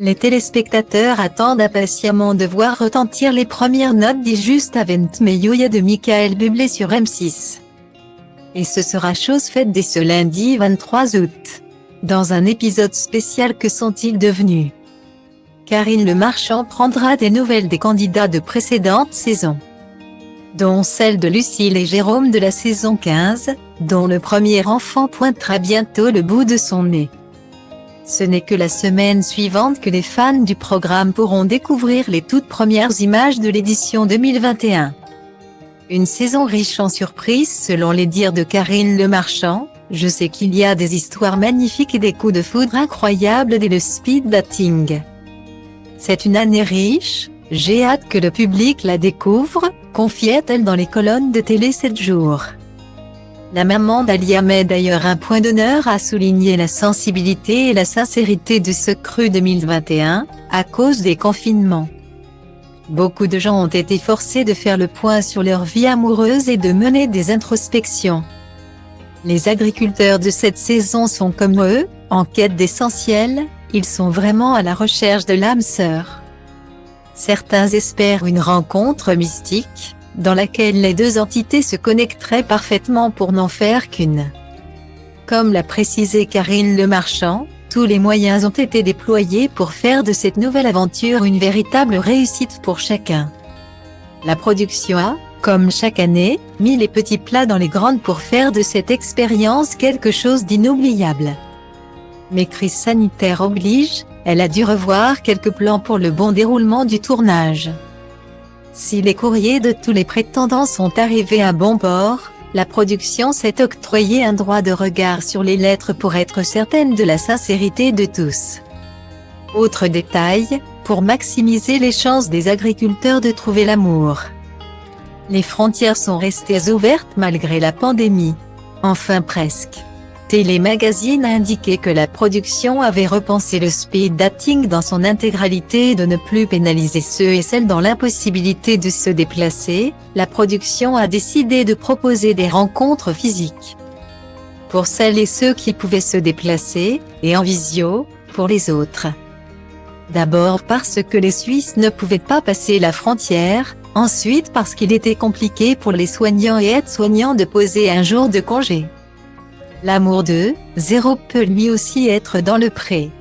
Les téléspectateurs attendent impatiemment de voir retentir les premières notes d'I-Just Avant Meioïa de Michael Bublé sur M6. Et ce sera chose faite dès ce lundi 23 août. Dans un épisode spécial Que sont-ils devenus? Karine Le Marchand prendra des nouvelles des candidats de précédentes saisons, dont celle de Lucille et Jérôme de la saison 15, dont le premier enfant pointera bientôt le bout de son nez. Ce n'est que la semaine suivante que les fans du programme pourront découvrir les toutes premières images de l'édition 2021. Une saison riche en surprises selon les dires de Karine Le Marchand. Je sais qu'il y a des histoires magnifiques et des coups de foudre incroyables dès le speed dating. C'est une année riche, j'ai hâte que le public la découvre, confiait-elle dans les colonnes de Télé 7 jours. La maman d'Alia met d'ailleurs un point d'honneur à souligner la sensibilité et la sincérité de ce cru 2021, à cause des confinements. Beaucoup de gens ont été forcés de faire le point sur leur vie amoureuse et de mener des introspections. Les agriculteurs de cette saison sont comme eux, en quête d'essentiel, ils sont vraiment à la recherche de l'âme sœur. Certains espèrent une rencontre mystique, dans laquelle les deux entités se connecteraient parfaitement pour n'en faire qu'une. Comme l'a précisé Karine Le Marchand, tous les moyens ont été déployés pour faire de cette nouvelle aventure une véritable réussite pour chacun. La production a, comme chaque année, mis les petits plats dans les grandes pour faire de cette expérience quelque chose d'inoubliable. Mais crise sanitaire oblige, elle a dû revoir quelques plans pour le bon déroulement du tournage. Si les courriers de tous les prétendants sont arrivés à bon port, la production s'est octroyé un droit de regard sur les lettres pour être certaine de la sincérité de tous. Autre détail, pour maximiser les chances des agriculteurs de trouver l'amour. Les frontières sont restées ouvertes malgré la pandémie. Enfin presque. Télé Magazine a indiqué que la production avait repensé le speed dating dans son intégralité et de ne plus pénaliser ceux et celles dans l'impossibilité de se déplacer. La production a décidé de proposer des rencontres physiques pour celles et ceux qui pouvaient se déplacer, et en visio, pour les autres. D'abord parce que les Suisses ne pouvaient pas passer la frontière, ensuite parce qu'il était compliqué pour les soignants et aides-soignants de poser un jour de congé. L'amour de 0 peut lui aussi être dans le pré.